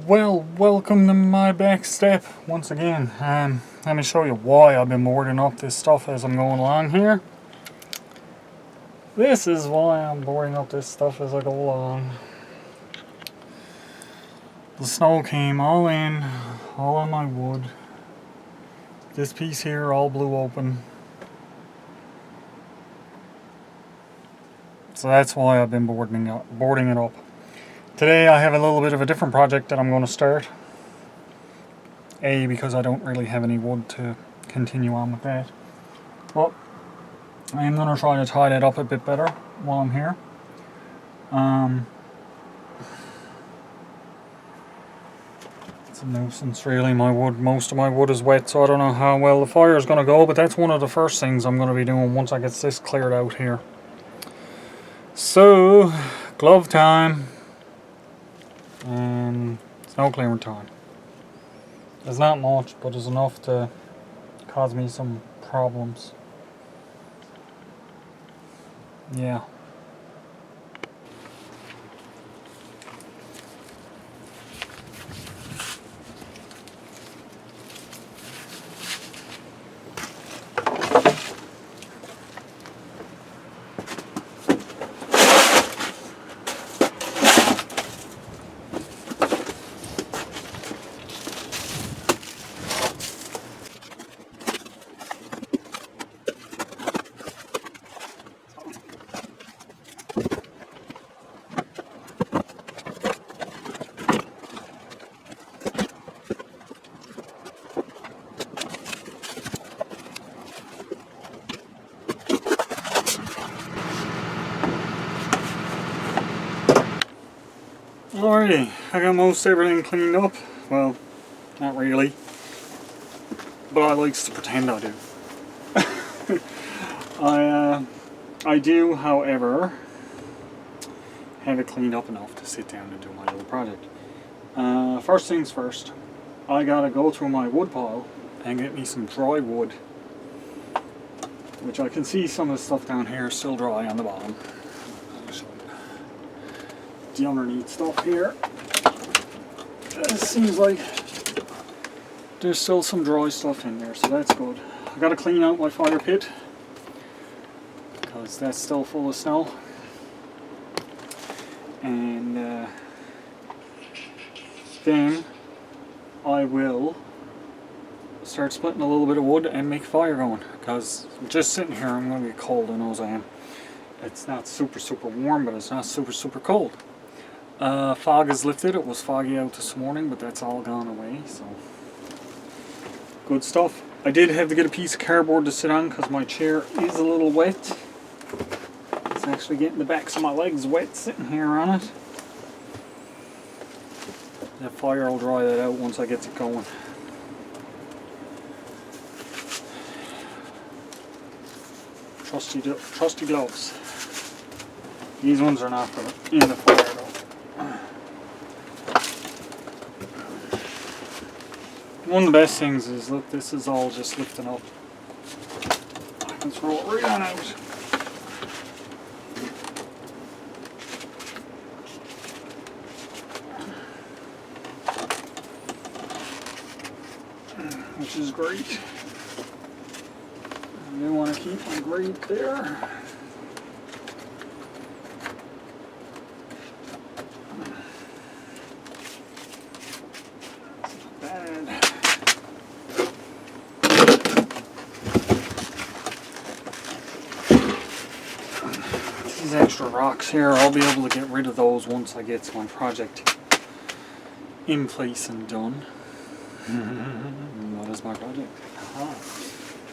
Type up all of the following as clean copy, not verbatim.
Well, welcome to my back step once again. Let me show you why I've been boarding up this stuff as I'm going along here. This is why I'm boarding up this stuff as I go along. The snow came all in, all on my wood. This piece here all blew open. So that's why I've been boarding it up. Today I have a little bit of a different project that I'm going to start. Because I don't really have any wood to continue on with that. But I am going to try to tie that up a bit better while I'm here. It's a nuisance really, most of my wood is wet, so I don't know how well the fire is going to go, but that's one of the first things I'm going to be doing once I get this cleared out here. So, glove time and snow clearing time. There's not much, but there's enough to cause me some problems. Yeah. Alrighty, I got most everything cleaned up. Well, not really. But I likes to pretend I do. I do, however, have it cleaned up enough to sit down and do my little project. First things first, I gotta go through my wood pile and get me some dry wood. Which I can see some of the stuff down here is still dry on the bottom. The underneath stuff here, it seems like there's still some dry stuff in there, so that's good. I gotta clean out my fire pit because that's still full of snow, and then I will start splitting a little bit of wood and make fire going, because just sitting here I'm going to get cold. I know as I am. It's not super warm, but it's not super cold. Fog is lifted. It was foggy out this morning, but that's all gone away, so good stuff. I did have to get a piece of cardboard to sit on because my chair is a little wet. It's actually getting the backs of my legs wet sitting here on it. The fire will dry that out once I get it going. Trusty gloves. These ones are not for in the fire though. One of the best things is, look, this is all just lifting up. I can throw it right on out. Which is great. I do want to keep my grate there. These extra rocks here, I'll be able to get rid of those once I get my project in place and done. What is my project? Haha.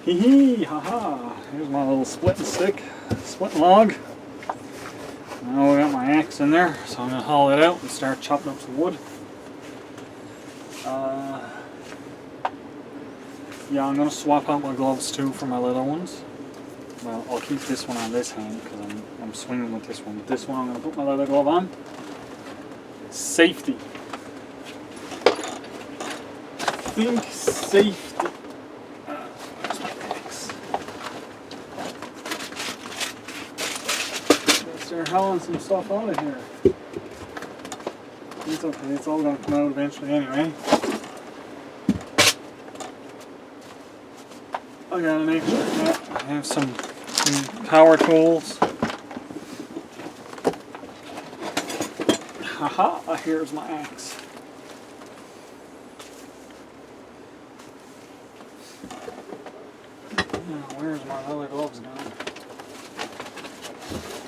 Hee hee, haha. Here's my little splitting stick, splitting log. Now I got my axe in there, so I'm going to haul it out and start chopping up some wood. Yeah, I'm going to swap out my gloves too for my little ones. Well, I'll keep this one on this hand because I'm swinging with this one. With this one I'm going to put my leather glove on. Safety. Think safety. Where's my axe? Let's start hauling some stuff out of here. It's okay, it's all going to come out eventually anyway. I got an extra net. I have some power tools. Haha, here's my axe. Now, where's my leather gloves gone?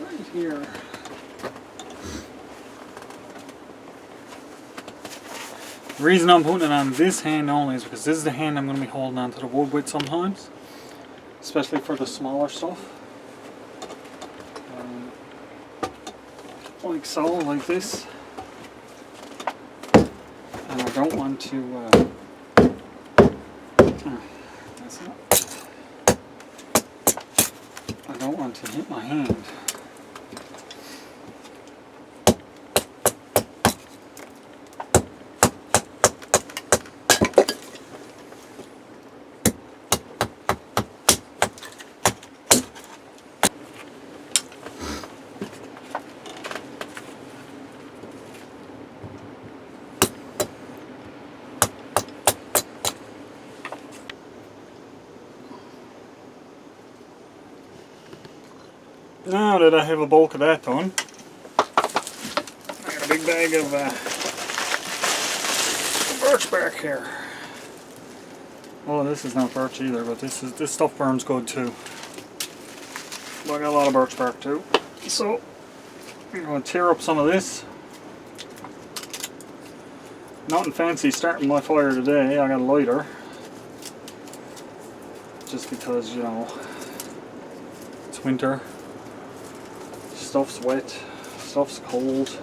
Right here. The reason I'm putting it on this hand only is because this is the hand I'm going to be holding onto the wood with sometimes, especially for the smaller stuff. Like so, like this. And I don't want to, that's not, I don't want to hit my hand. Now that I have a bulk of that done, I got a big bag of birch bark here. Oh, this is not birch either, but this stuff burns good too. But I got a lot of birch bark too. So I'm going to tear up some of this. Nothing fancy starting my fire today. I got a lighter. Just because, you know, it's winter. Stuff's wet, stuff's cold.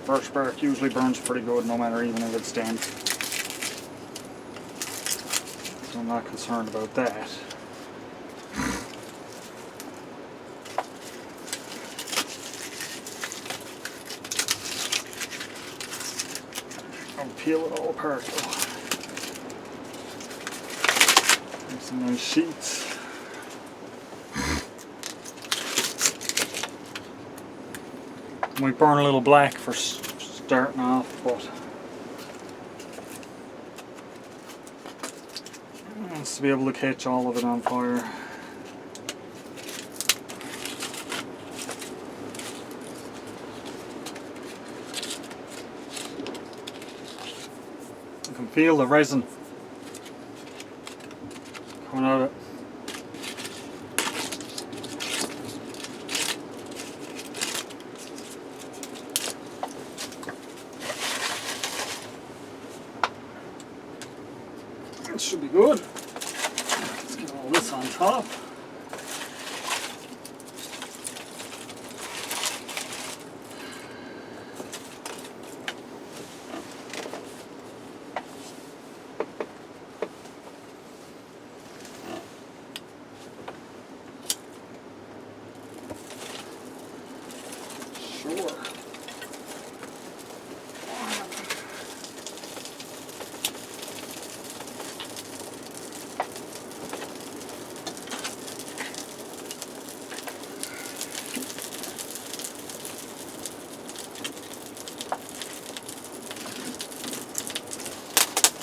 Birch bark usually burns pretty good no matter even if it's damp. So I'm not concerned about that. I'll peel it all apart though. Some nice sheets. Might burn a little black for starting off, but wants to be able to catch all of it on fire. You can feel the resin coming out of it. It should be good. Let's get all this on top. Sure.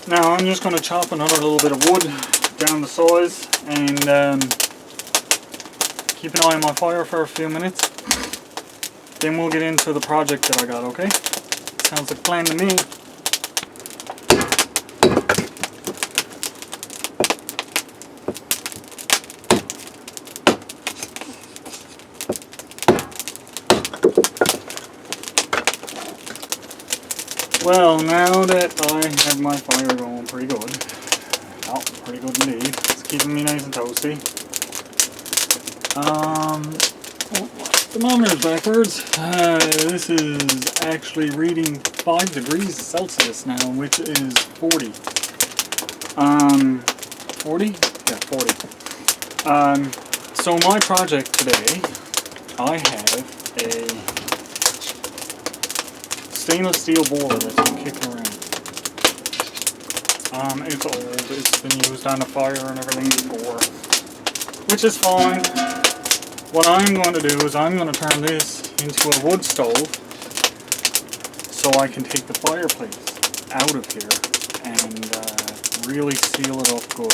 Now I'm just going to chop another little bit of wood down the size and keep an eye on my fire for a few minutes. Then we'll get into the project that I got, okay? Sounds like a plan to me. Well, now that I have my fire going pretty good, oh, pretty good indeed, it's keeping me nice and toasty. Thermometer's backwards. This is actually reading 5 degrees Celsius now, which is 40. 40? Yeah, 40. So my project today, I have a stainless steel boiler that's been kicking around. It's old, it's been used on a fire and everything before. which is fine. What I'm going to do is I'm going to turn this into a wood stove so I can take the fireplace out of here and really seal it up good.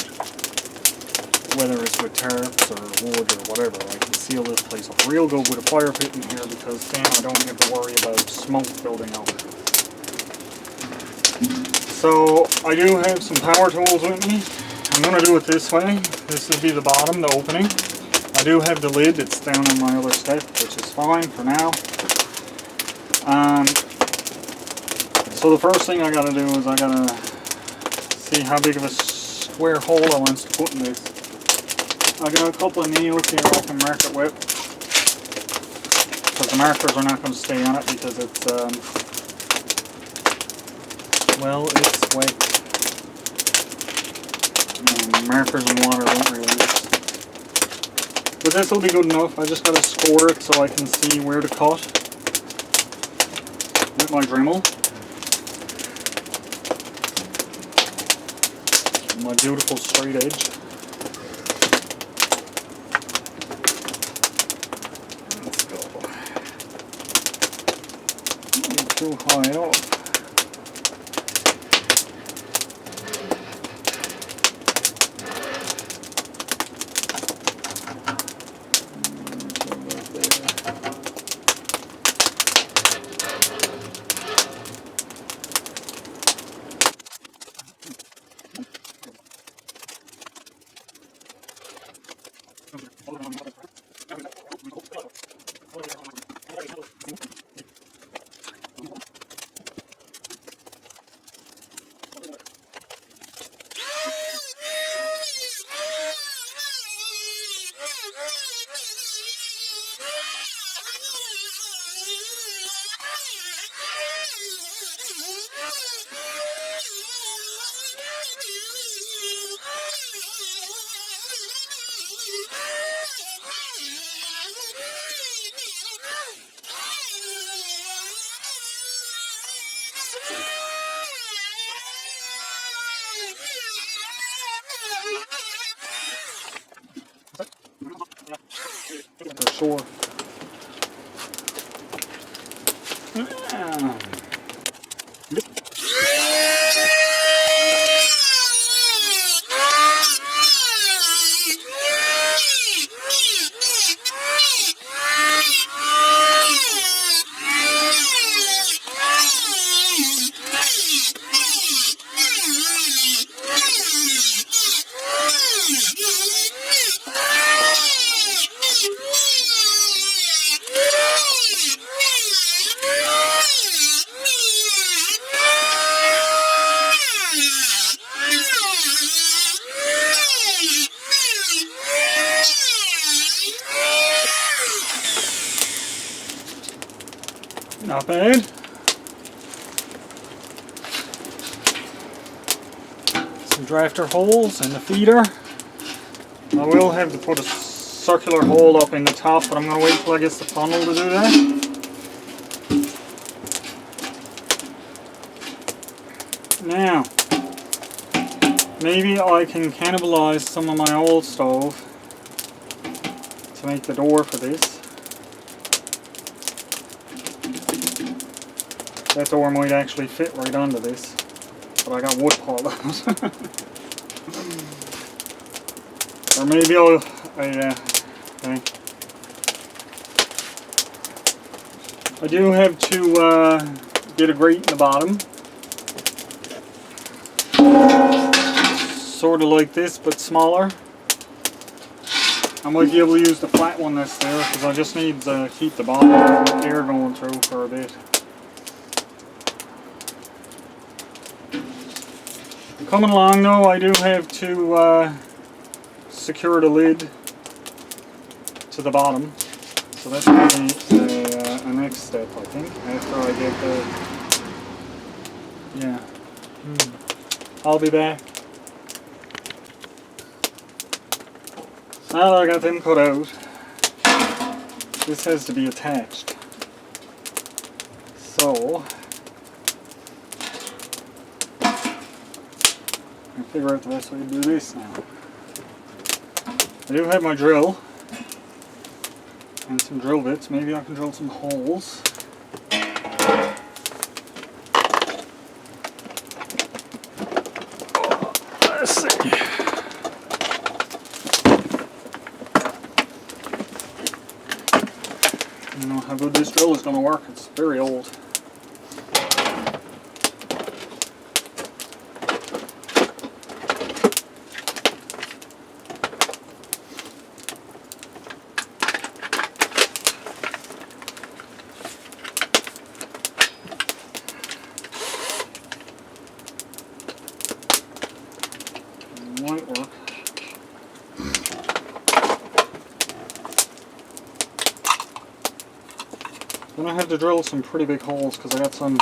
Whether it's with tarps or wood or whatever, I can seal this place up real good with a fire pit in here, because then I don't have to worry about smoke building up. So I do have some power tools with me. I'm going to do it this way. This will be the bottom, the opening. I do have the lid, it's down on my other step, which is fine for now. So the first thing I got to do is I got to see how big of a square hole I want to put in this. I got a couple of nails here I can mark it with, because the markers are not going to stay on it because it's, well, it's wet. And markers and water don't really mix. But this will be good enough. I just got to score it so I can see where to cut with my Dremel. My beautiful straight edge. Let's go. Not too high up. For sure. Not bad. Some drafter holes in the feeder. I will have to put a circular hole up in the top, but I'm going to wait till I get the funnel to do that. Now, maybe I can cannibalize some of my old stove to make the door for this. That door might actually fit right onto this, but I got wood pulled out. Or maybe I'll, okay. I do have to get a grate in the bottom. Sort of like this, but smaller. I might be able to use the flat one that's there, because I just need to keep the bottom air going through for a bit. Coming along though, I do have to secure the lid to the bottom, so that's going to be a next step, I think, after I get the, yeah, I'll be back. Now that I got them cut out, this has to be attached, so figure out the best way to do this now. I do have my drill and some drill bits. Maybe I can drill some holes. Let's see. I don't know how good this drill is going to work. It's very old. Might work. Then I have to drill some pretty big holes because I got some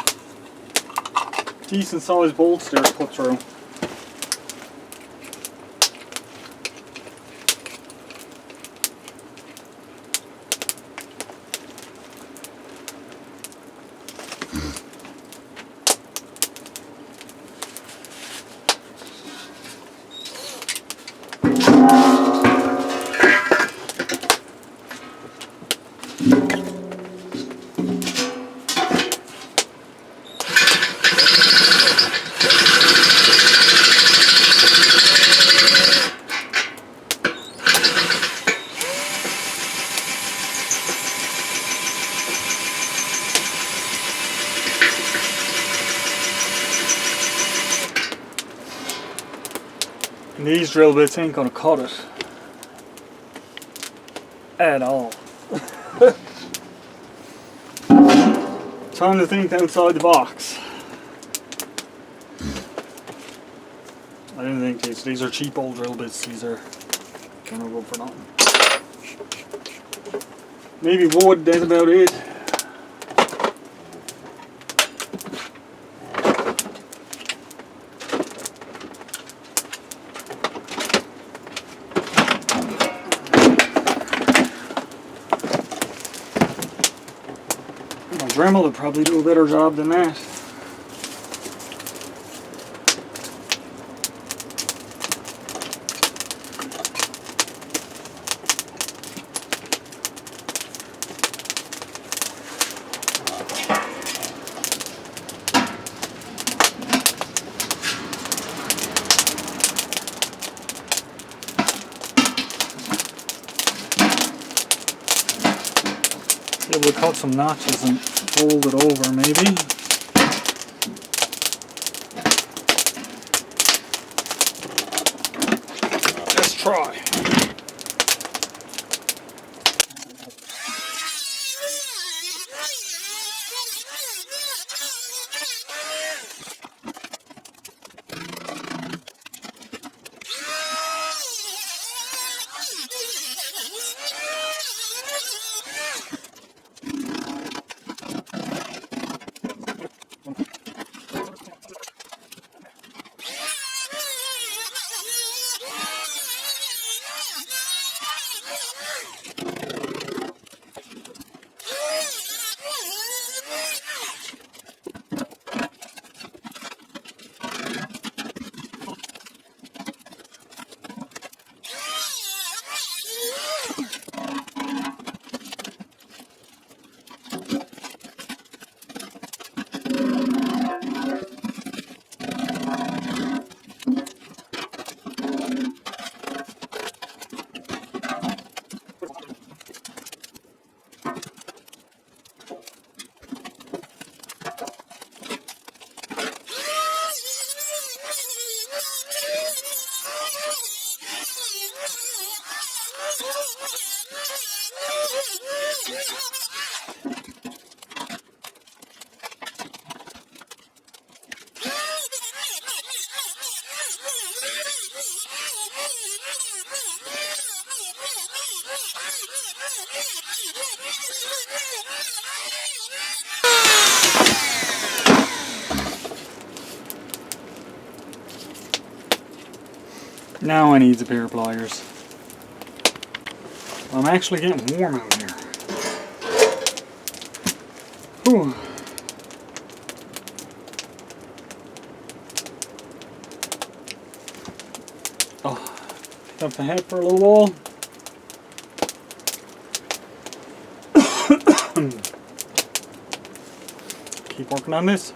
decent sized bolts there to put through. And these drill bits ain't gonna cut it at all. Time to think outside the box. I didn't think these are cheap old drill bits. These are kind of good for nothing. Maybe wood, that's about it. My Dremel would probably do a better job than that. We'll cut some notches and fold it over maybe. Let's try. Now I need a pair of pliers. I'm actually getting warm out here. Whew. Oh, pick up the head for a little while. keep working on this.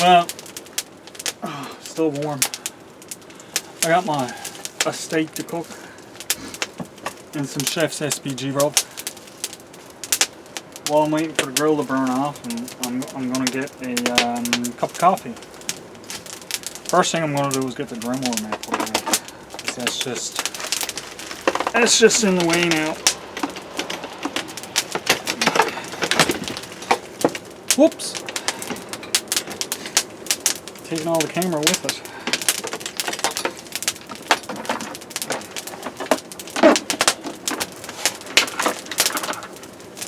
Well, still warm. I got a steak to cook and some chef's SPG rub. While I'm waiting for the grill to burn off, and I'm gonna get a cup of coffee. First thing I'm gonna do is get the grimoire mat put away. That's just in the way now. Whoops! Taking all the camera with it.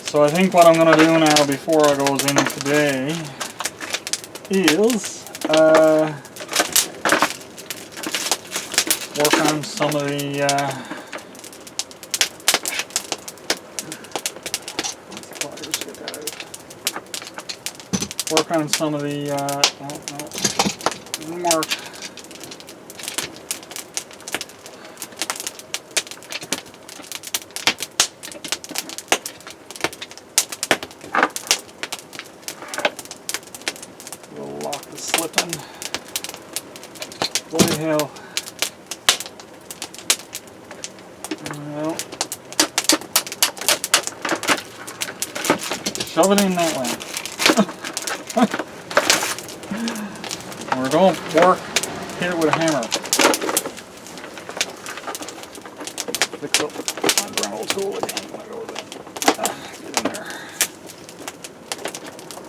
So I think what I'm going to do now before I goes in today is work on some of the mark. We'll lock the slip in. Bloody hell. Well, shove it in that way. Or don't work, hit it with a hammer. Fix up my Dremel tool again when I go with it. Get in there.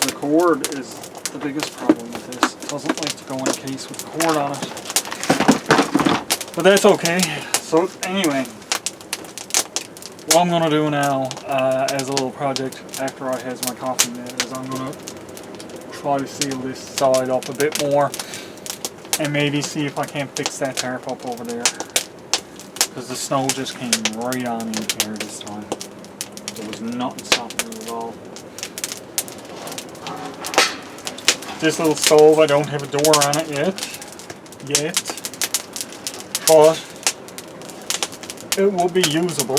The cord is the biggest problem with this. It doesn't like to go in a case with the cord on it. But that's okay. So anyway, what I'm going to do now as a little project after I has my coffee in is I'm going to try to seal this side up a bit more and maybe see if I can't fix that tarp up over there, because the snow just came right on in here this time. There was nothing stopping it at all. This little stove, I don't have a door on it yet, but it will be usable.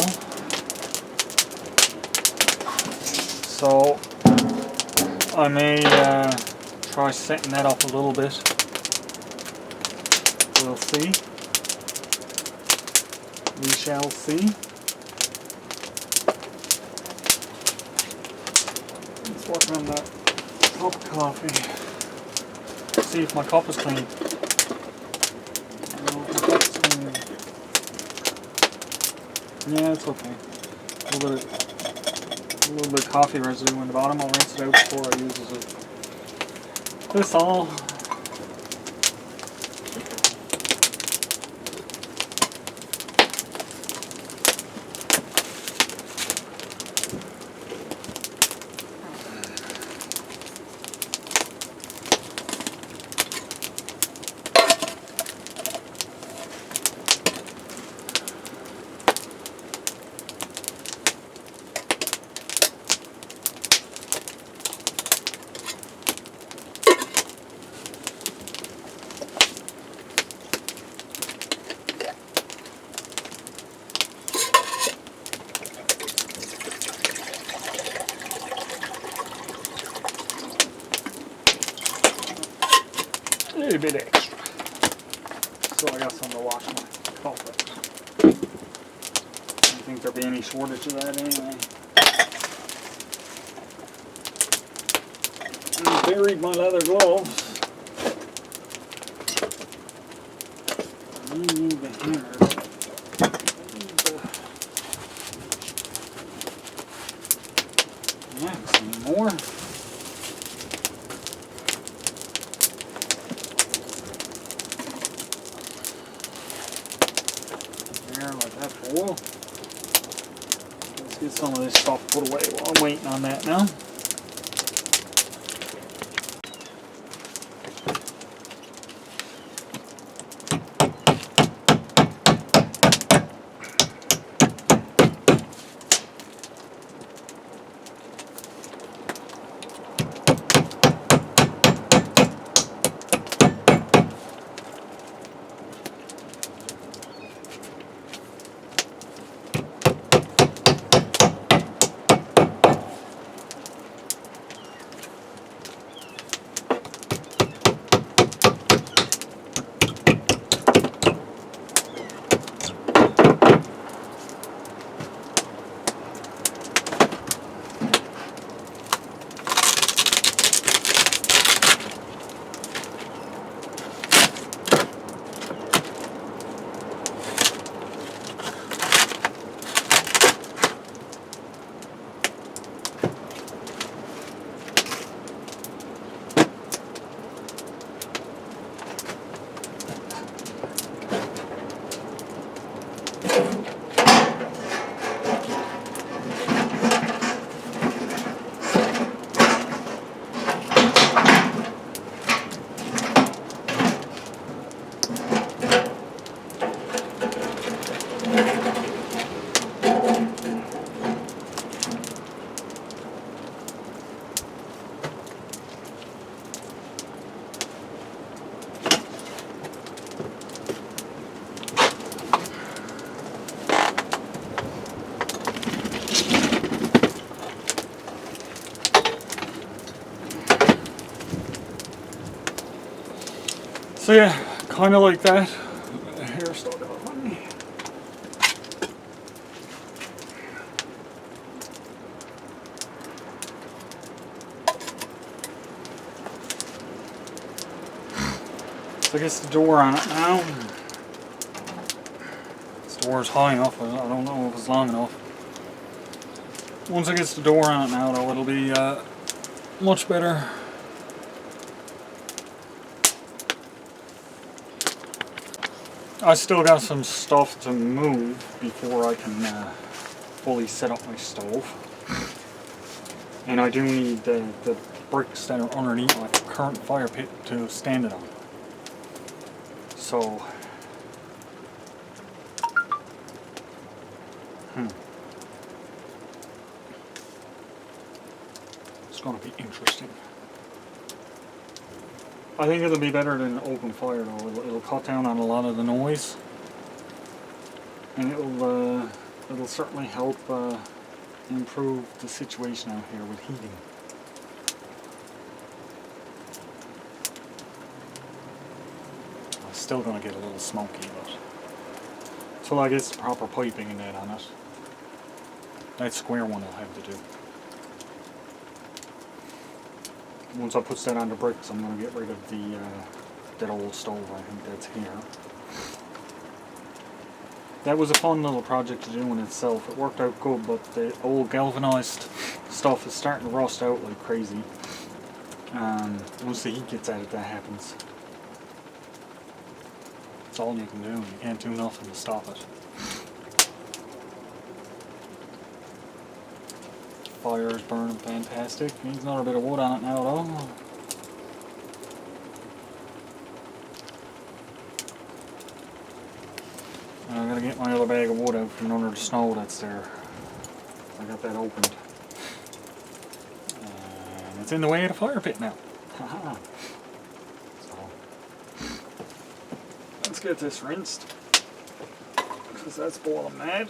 So I may try setting that up a little bit. We'll see. We shall see. Let's work on that cup of coffee. See if my cup is clean. Yeah, it's okay. A little bit of coffee residue in the bottom. I'll rinse it out before I use it. That's all. A little bit extra. So I got some to wash my cup with. I don't think there'll be any shortage of that anyway. I buried my leather gloves. I need the hammer. Yeah, some more. Like that for a while. Let's get some of this stuff put away while I'm waiting on that now. So yeah, kind of like that. The hair still got on me. So I guess the door on it now. This door is high enough. I don't know if it's long enough. Once I get the door on it now, though, it'll be much better. I still got some stuff to move before I can fully set up my stove. And I do need the bricks that are underneath my current fire pit to stand it on. So, it's going to be interesting. I think it'll be better than open fire though. It'll cut down on a lot of the noise, and it'll certainly help improve the situation out here with heating. It's still going to get a little smoky, but until I get the proper piping and that on it, that square one I'll have to do. Once I put that on the bricks, I'm going to get rid of that old stove. I think that's here. That was a fun little project to do in itself. It worked out good, but the old galvanized stuff is starting to rust out like crazy. Once the heat gets at it, that happens. That's all you can do. You can't do nothing to stop it. Fire is burning fantastic. Needs another bit of wood on it now though. I'm gonna get my other bag of wood out from under the snow that's there. I got that opened. And it's in the way of the fire pit now. Haha. So let's get this rinsed. Because that's boiling mad.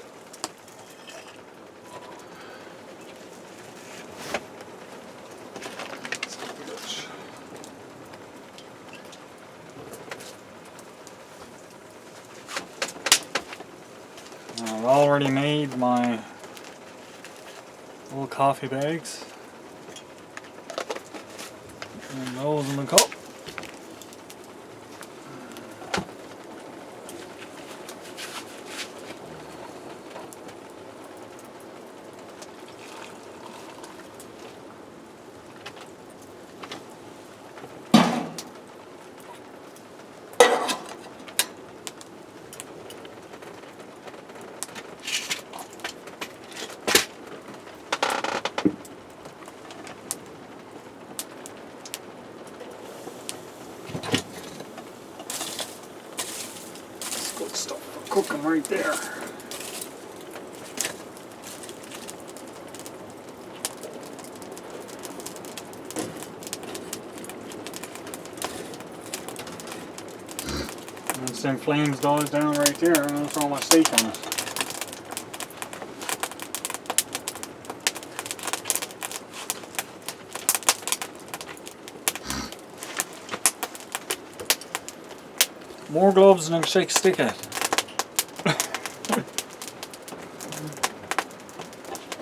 I've already made my little coffee bags. And those in the cup. Good stuff for cooking right there. Once them flames dies down right there, I'm going to throw my steak on it. More gloves than I can shake a stick at.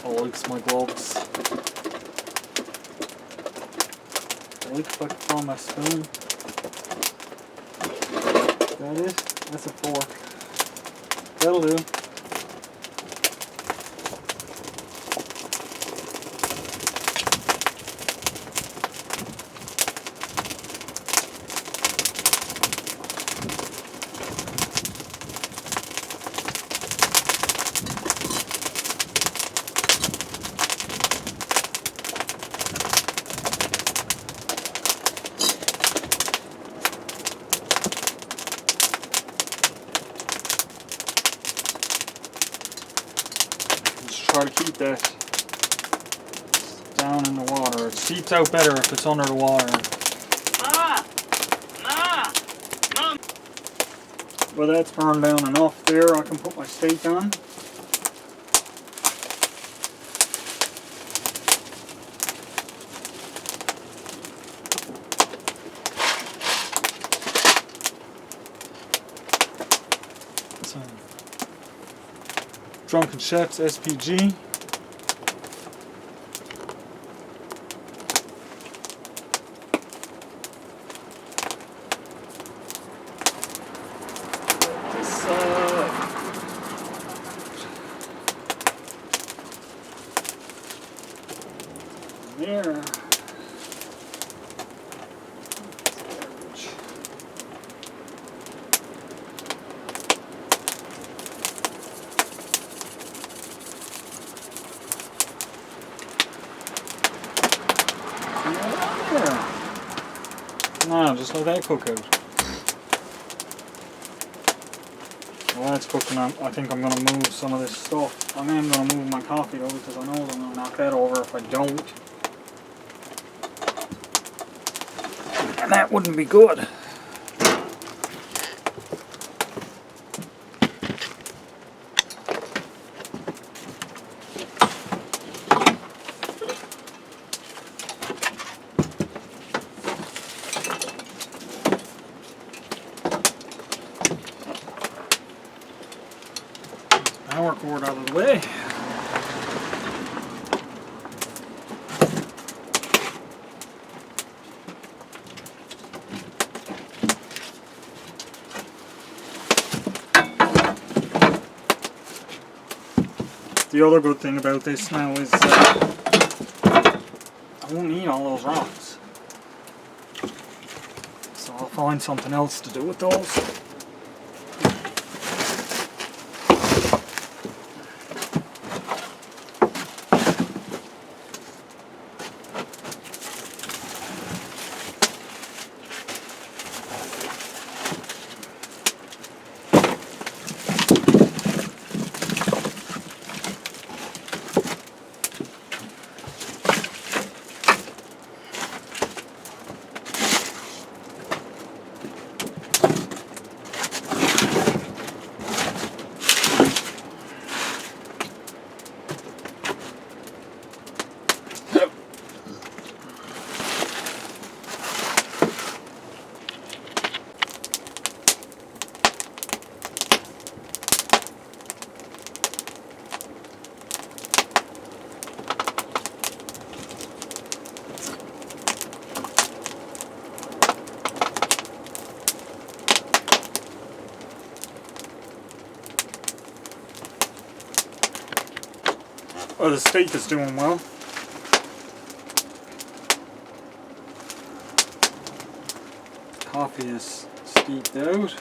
I likes my gloves. I like if I can find my spoon. Is that it? That's a fork. That'll do. Try to keep that down in the water. It seeps out better if it's under the water. Well, that's burned down enough there. I can put my steak on. Drunken Chef's SPG. There. No, just let that cook out. While that's cooking, I think I'm going to move some of this stuff. I am going to move my coffee though, because I know I'm going to knock that over if I don't. And that wouldn't be good. Power cord out of the way. The other good thing about this now is I won't need all those rocks. So I'll find something else to do with those. Well, the steak is doing well. Coffee is steeped out.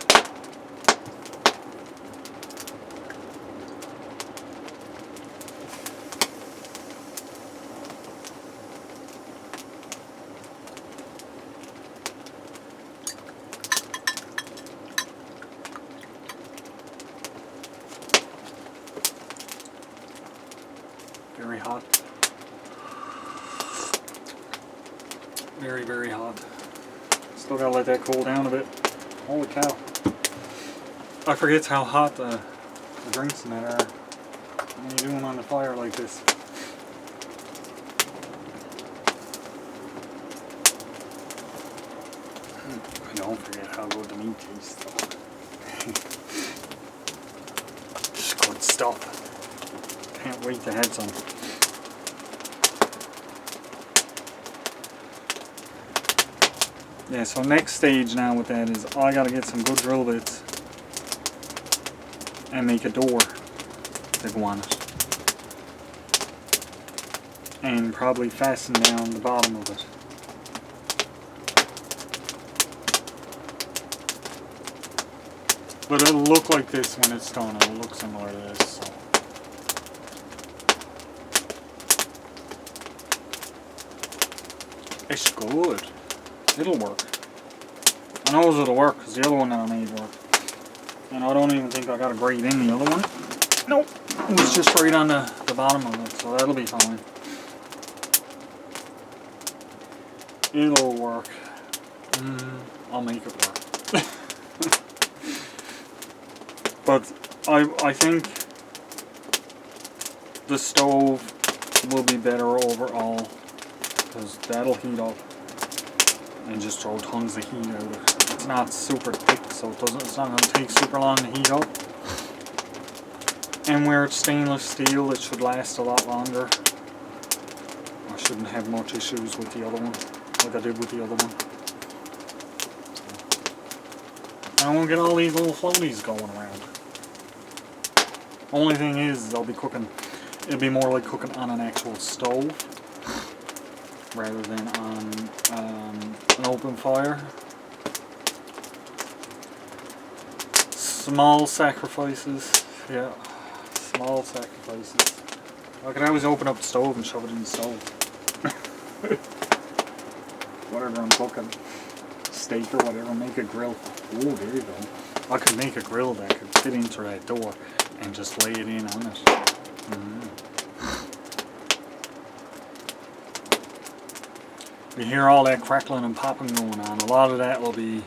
Very hot. Very, very hot. Still gotta let that cool down a bit. Holy cow. I forget how hot the drinks in that are when you do them on the fire like this. I don't forget how good the meat tastes though. Just good stuff. Can't wait to have some. Yeah, so next stage now with that is I gotta get some good drill bits and make a door to go on it. And probably fasten down the bottom of it. But it'll look like this when it's done. It'll look similar to this. So. It's good. It'll work. I know it'll work because the other one that I made worked. And I don't even think I got a grate in the other one. Nope. It was just right on the bottom of it, so that'll be fine. It'll work. I'll make it work. But I think the stove will be better overall because that'll heat up and just throw tons of heat out of it. It's not super thick, so it's not going to take super long to heat up. And where it's stainless steel, it should last a lot longer. I shouldn't have much issues with the other one, like I did with the other one. I won't get all these little floaties going around. Only thing is, I'll be cooking, it'll be more like cooking on an actual stove rather than on an open fire. Small sacrifices, yeah, small sacrifices. I could always open up the stove and shove it in the stove. Whatever I'm cooking, steak or whatever, make a grill. Oh, there you go. I could make a grill that could fit into that door and just lay it in on it. You hear all that crackling and popping going on. A lot of that will be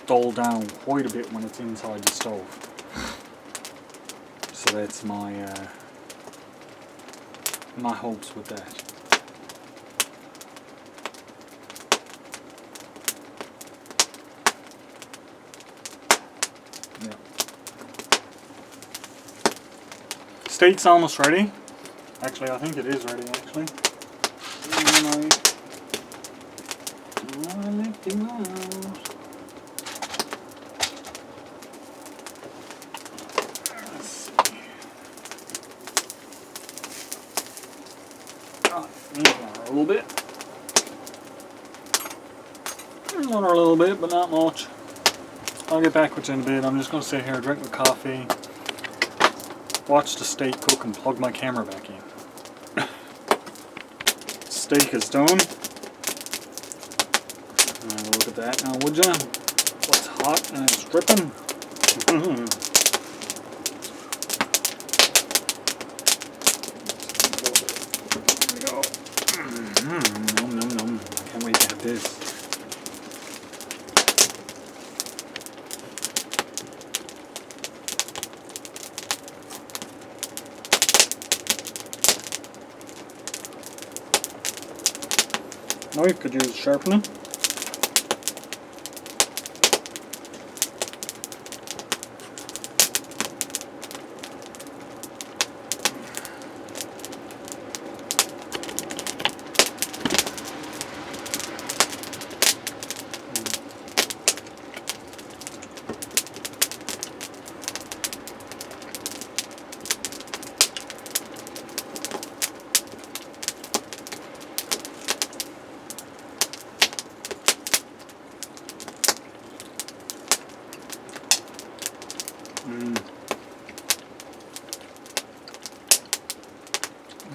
dulled down quite a bit when it's inside the stove. So that's my my hopes with that. Yeah. Steak's almost ready. Actually, I think it is ready. Actually. I licked him out. Let's see. A little bit. Another little bit, but not much. I'll get back with you in a bit. I'm just going to sit here, drink my coffee, watch the steak cook, and plug my camera back in. Steak is done. Look at that now, would ya? What's hot and it's dripping? There we go. Nom nom nom. I can't wait to have this. Knife could use sharpening.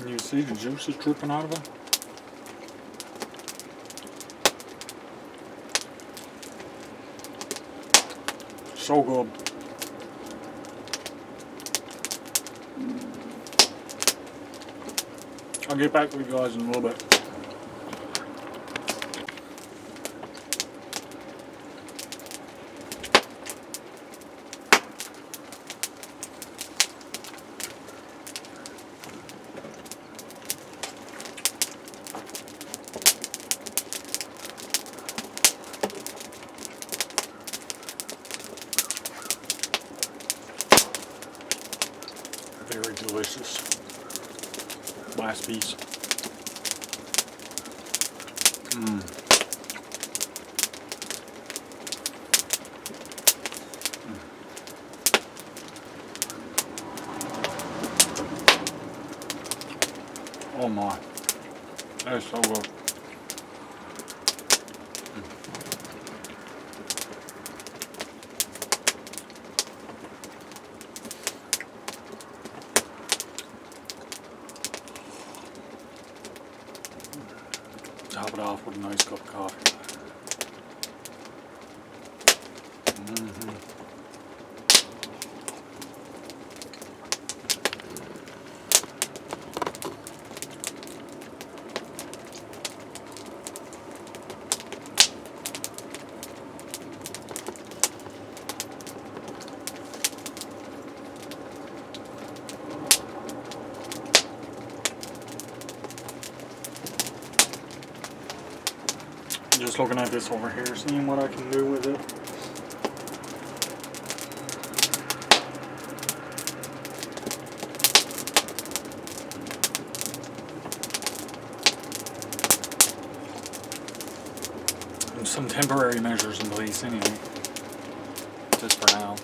You see the juice is dripping out of it? So good. I'll get back with you guys in a little bit. Very delicious. Last piece. Oh my. That is so good. Top it off with a nice cup of coffee. Just looking at this over here, seeing what I can do with it. some temporary measures in place anyway, just for now.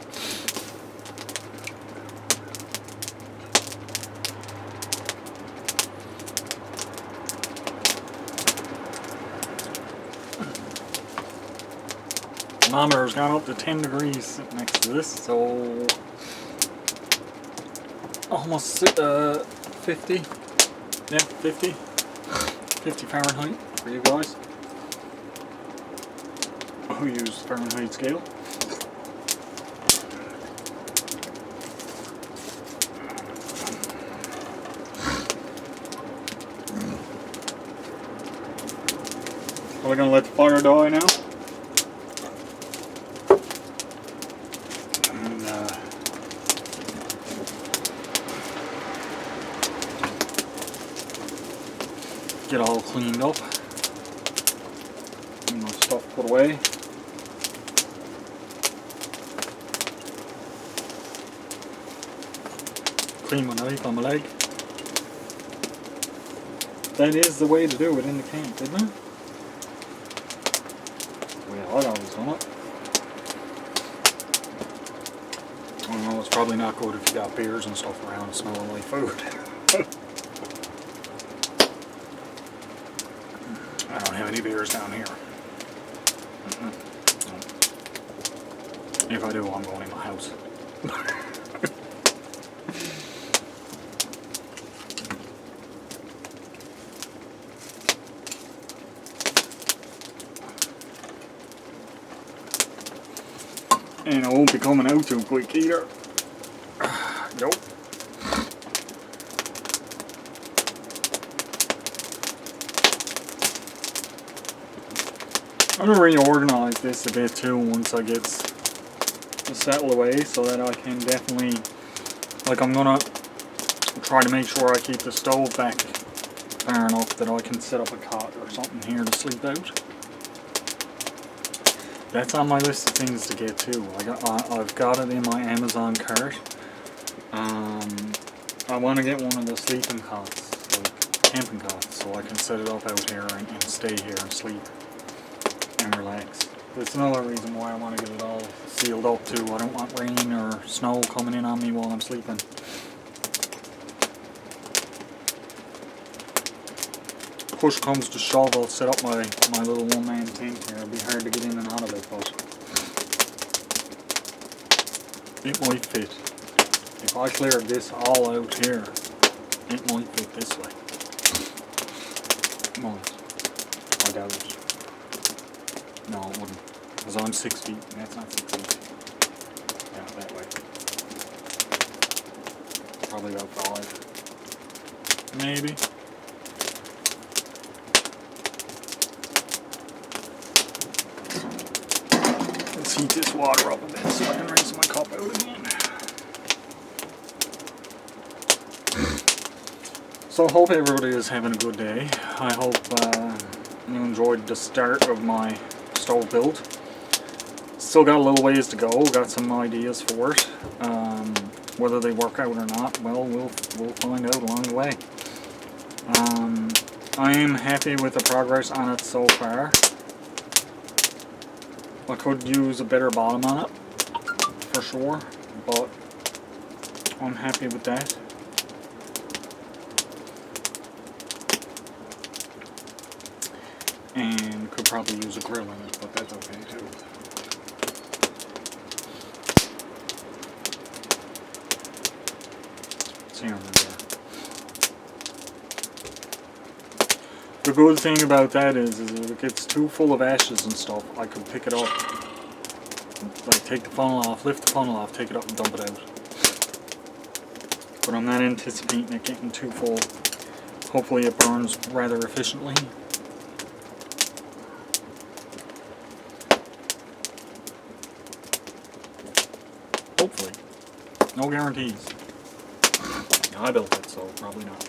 Thermometer's gone up to 10 degrees sitting next to this, so almost 50. Yeah, 50 Fahrenheit for you guys who use Fahrenheit scale. Are we gonna let the fire die now? Get all cleaned up and my stuff put away. Clean my knife on my leg. That is the way to do it in the camp, isn't it? Well, I'd always done it. I know it's probably not good if you got beers and stuff around smelling like food. I don't have any beers down here. If I do, I'm going in my house. And I won't be coming out too quick either. Nope. I'm going to reorganize this a bit too once I get settled away, so that I can definitely, like, I'm going to try to make sure I keep the stove back far enough that I can set up a cot or something here to sleep out. That's on my list of things to get too. I've got it in my Amazon cart. I want to get one of the sleeping cots, like camping cots, so I can set it up out here and stay here and sleep and relax. That's another reason why I want to get it all sealed up too. I don't want rain or snow coming in on me while I'm sleeping. Push comes to shove, I'll set up my little one-man tent here. It'll be hard to get in and out of it, but it might fit. If I cleared this all out here, it might fit this way. Might. I doubt it. No, it wouldn't. Because I'm 6 feet, and that's not 6 feet. Yeah, that way. Probably about 5. Maybe. Let's heat this water up a bit so I can rinse my cup out again. So I hope everybody is having a good day. I hope you enjoyed the start of my stove build. Still got a little ways to go, got some ideas for it. Whether they work out or not, well, we'll find out along the way. I am happy with the progress on it so far. I could use a better bottom on it, for sure, but I'm happy with that. And could probably use a grill in it, but that's okay too. See under there. The good thing about that is if it gets too full of ashes and stuff, I could pick it up, like take the funnel off, lift the funnel off, take it up and dump it out. But I'm not anticipating it getting too full. Hopefully it burns rather efficiently. Hopefully. No guarantees. I built it, so probably not.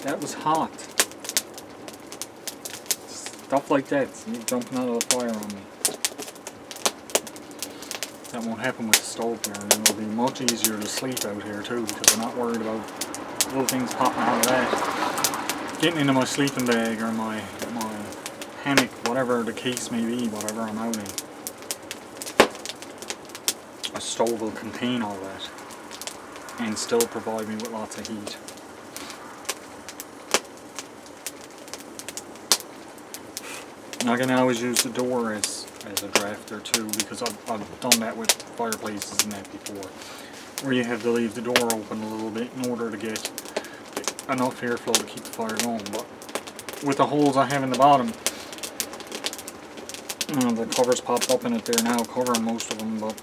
That was hot. Stuff like that, you jumping out of the fire on me. That won't happen with the stove here, and it'll be much easier to sleep out here too, because I'm not worried about little things popping out of that. Getting into my sleeping bag or my hammock, whatever the case may be, whatever I'm out in. A stove will contain all that and still provide me with lots of heat. I can always use the door as a drafter too, because I've done that with fireplaces and that before, where you have to leave the door open a little bit in order to get enough airflow to keep the fire going. But with the holes I have in the bottom, the cover's popped up in it there now, covering most of them, but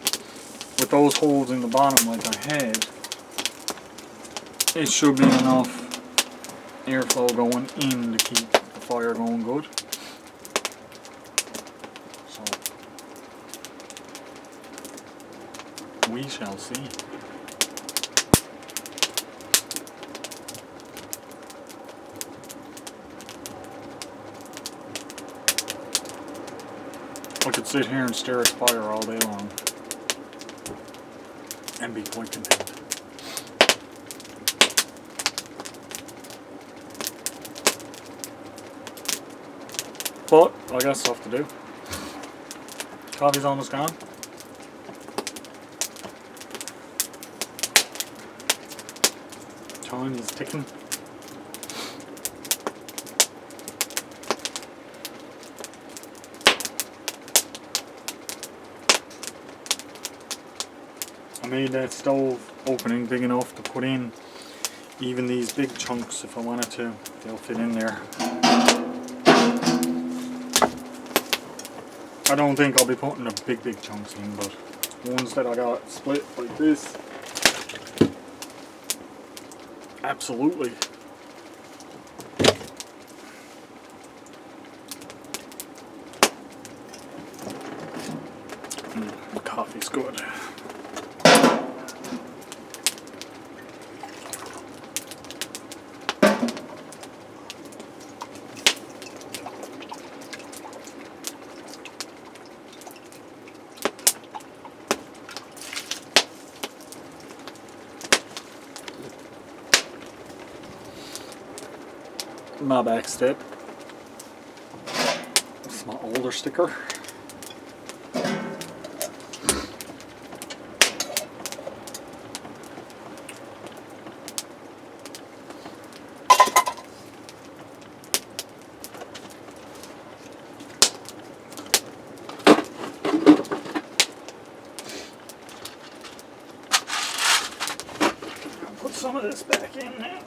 with those holes in the bottom like I had, it should be enough airflow going in to keep the fire going good. So we shall see. I could sit here and stare at fire all day long and be quite content. But I got stuff to do. Coffee's almost gone. Time is ticking. I made that stove opening big enough to put in even these big chunks if I wanted to. They'll fit in there. I don't think I'll be putting the big chunks in, but ones that I got split like this, absolutely. The coffee's good. My back step. It's my older sticker. I'll put some of this back in now.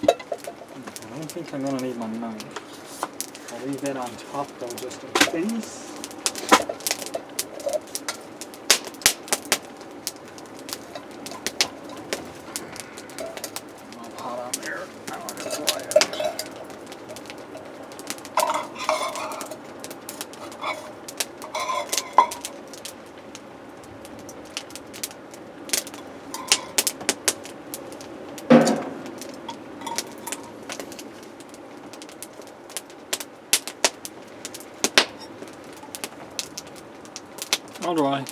I don't think I'm going to need my knife. I'll leave that on top though, just in case. I'll pot on there. Now I'm going to fry it. All dry.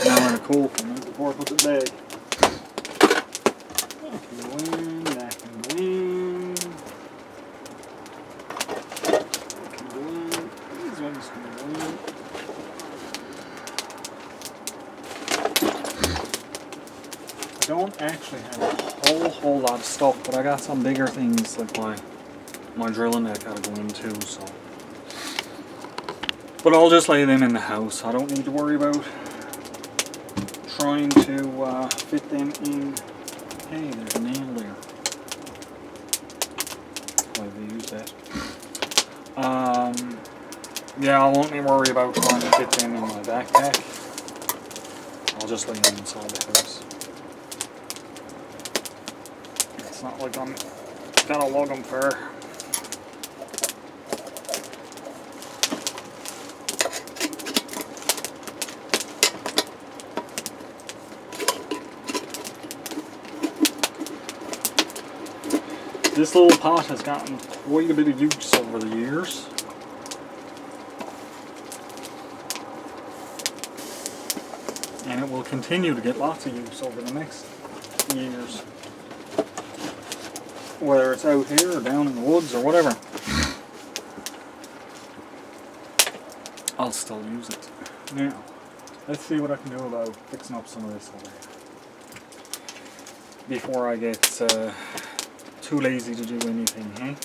Now we're in a cool for a minute before I put it back. That can go in, that can go in. That can go in. These ones can go in. I don't actually have a whole lot of stuff, but I got some bigger things like my drilling that gotta go in too, so. But I'll just lay them in the house. I don't need to worry about trying to fit them in. Hey, there's a nail there. Why did they use that? Yeah, I won't worry about trying to fit them in my backpack. I'll just lay them inside the house. It's not like I'm gonna lug them for. This little pot has gotten quite a bit of use over the years. And it will continue to get lots of use over the next years. Whether it's out here or down in the woods or whatever. I'll still use it. Now, let's see what I can do about fixing up some of this over here. Before I get too lazy to do anything, eh?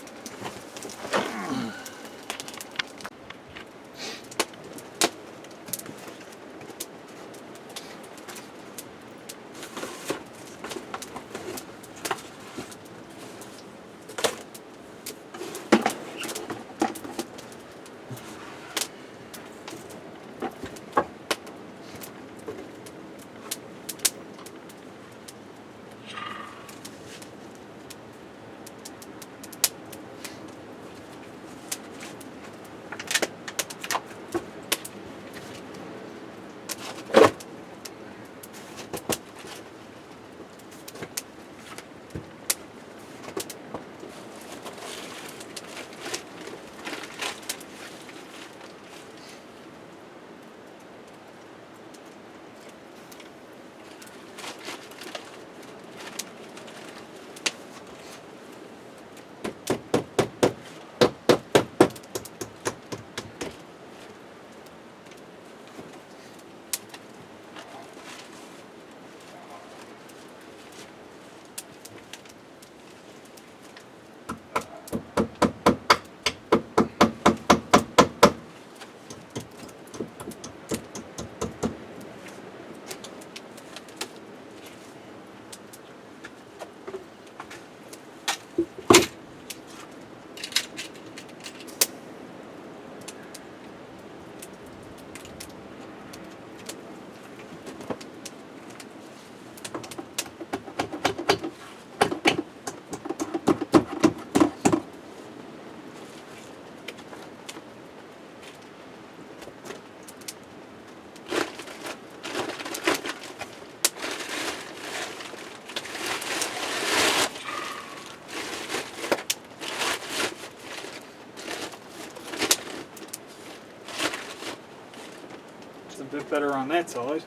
A bit better on that side.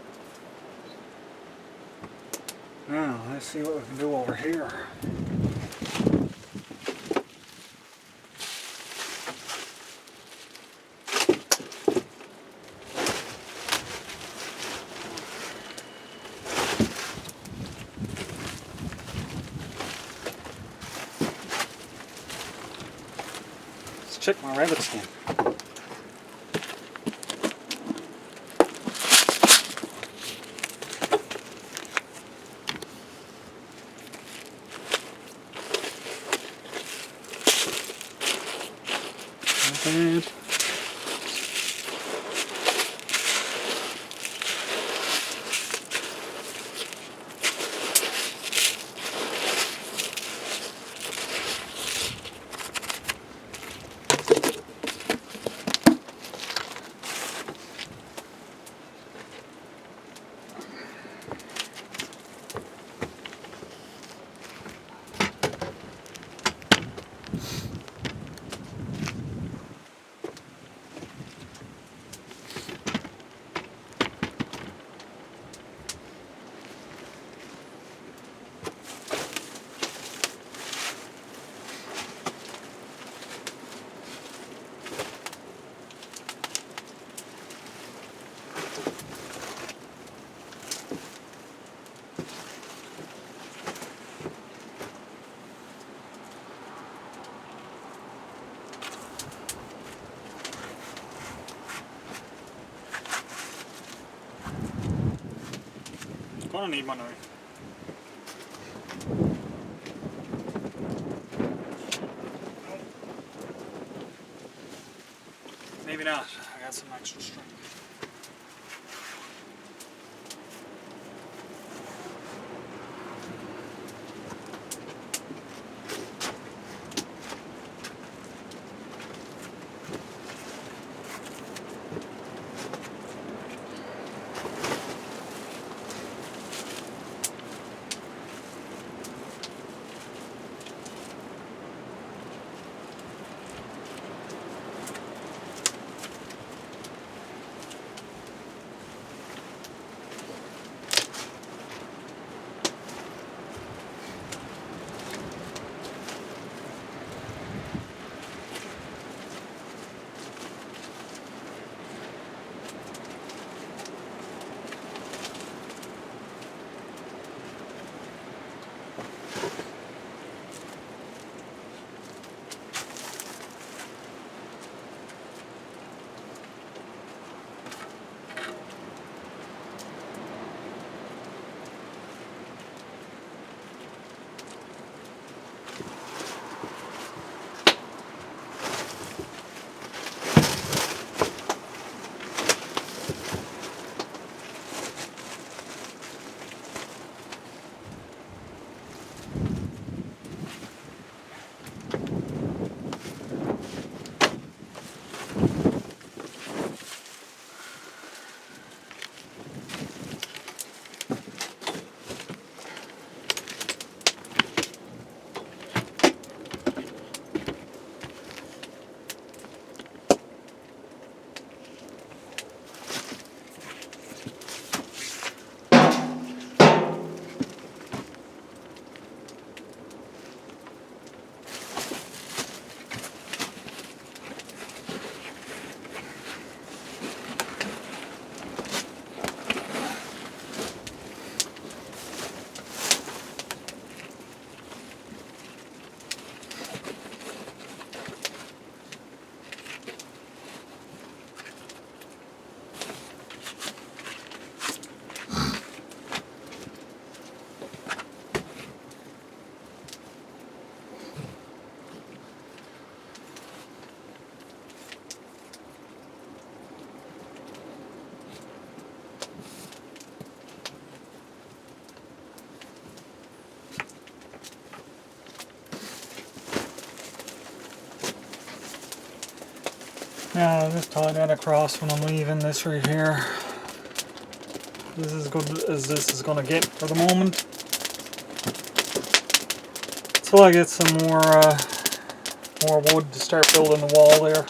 Now, let's see what we can do over here. Let's check my rabbit skin. And I'm gonna need my knife. Maybe not. I got some extra string. Yeah, I'll just tie that across when I'm leaving this right here. This is as good as this is going to get for the moment. Until I get some more wood to start building the wall there.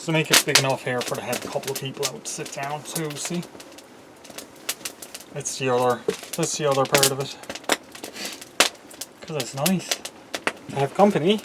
To make it big enough here for to have a couple of people out to sit down too, see? That's the other part of it. Because it's nice to have company.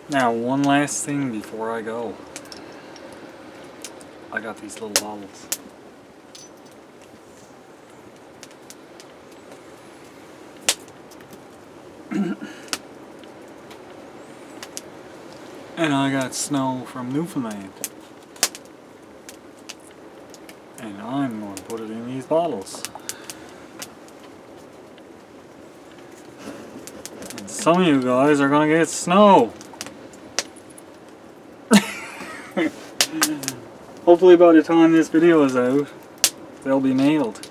Now, one last thing before I go. I got these little bottles. And I got snow from Newfoundland. And I'm going to put it in these bottles. And some of you guys are going to get snow. Hopefully by the time this video is out, they'll be mailed.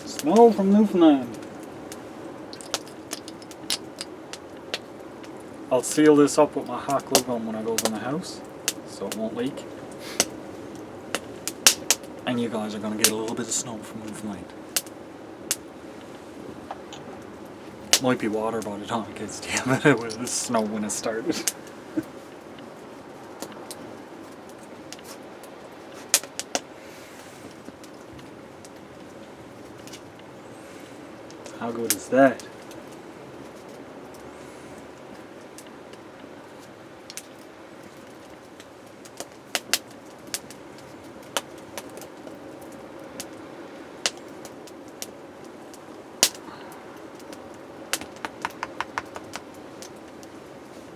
Snow from Newfoundland. I'll seal this up with my hot glue gun when I go in the house, so it won't leak. And you guys are going to get a little bit of snow from Newfoundland. Might be water by the time it gets to you, but it was snow when it started. How good is that?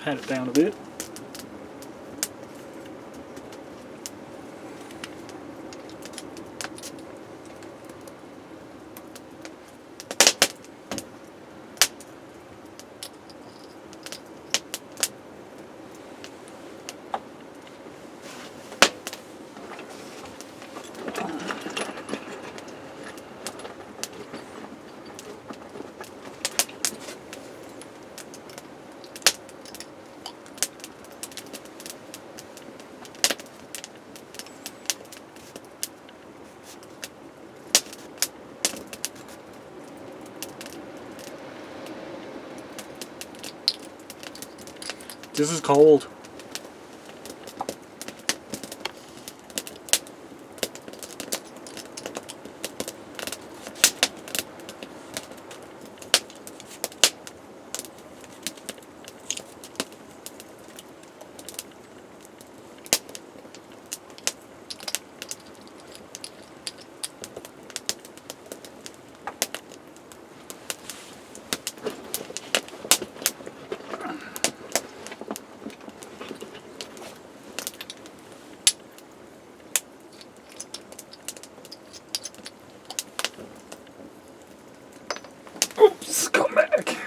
pat it down a bit. This is cold. Oops, come back.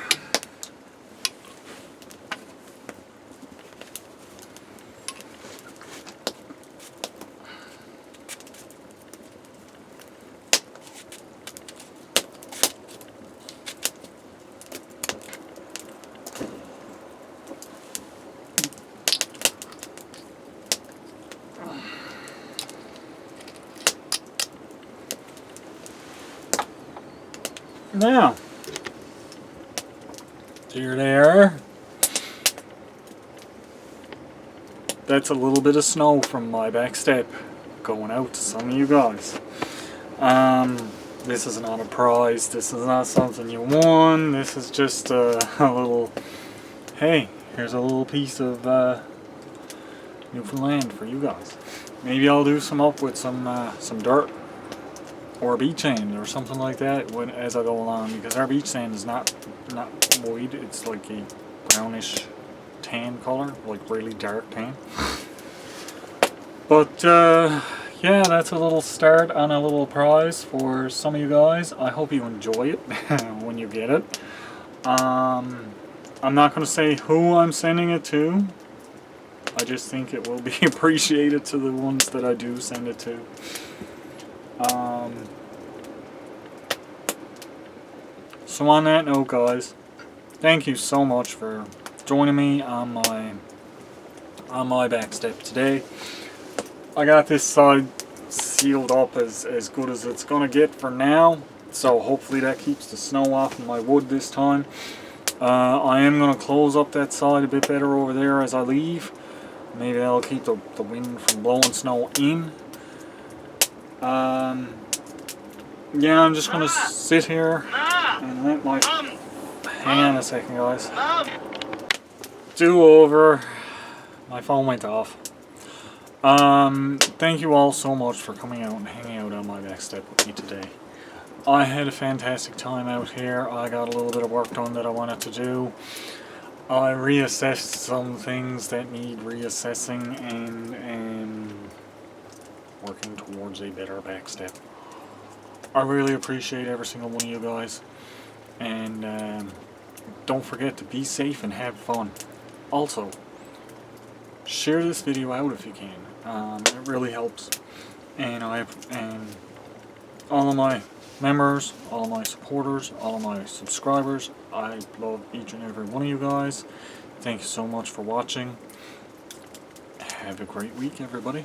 Now, here they are. That's a little bit of snow from my back step going out to some of you guys. This is not a prize. This is not something you won. This is just a little, hey, here's a little piece of Newfoundland for you guys. Maybe I'll do some up with some dirt or a beach sand or something like that as I go along, because our beach sand is not white. It's like a brownish tan color, like really dark tan. But yeah, that's a little start on a little prize for some of you guys. I hope you enjoy it when you get it. I'm not going to say who I'm sending it to. I just think it will be appreciated to the ones that I do send it to. So on that note, guys, thank you so much for joining me on my back step today. I got this side sealed up as good as it's gonna get for now, so hopefully that keeps the snow off of my wood this time. I am gonna close up that side a bit better over there as I leave. Maybe that'll keep the wind from blowing snow in. Yeah, I'm just gonna sit here and let my, hang on a second, guys. Do over. My phone went off. Thank you all so much for coming out and hanging out on my back step with me today. I had a fantastic time out here. I got a little bit of work done that I wanted to do. I reassessed some things that need reassessing and working towards a better back step. I really appreciate every single one of you guys, and don't forget to be safe and have fun. Also, share this video out if you can. It really helps, and all of my members, all of my supporters, all of my subscribers, I love each and every one of you guys. Thank you so much for watching. Have a great week, everybody.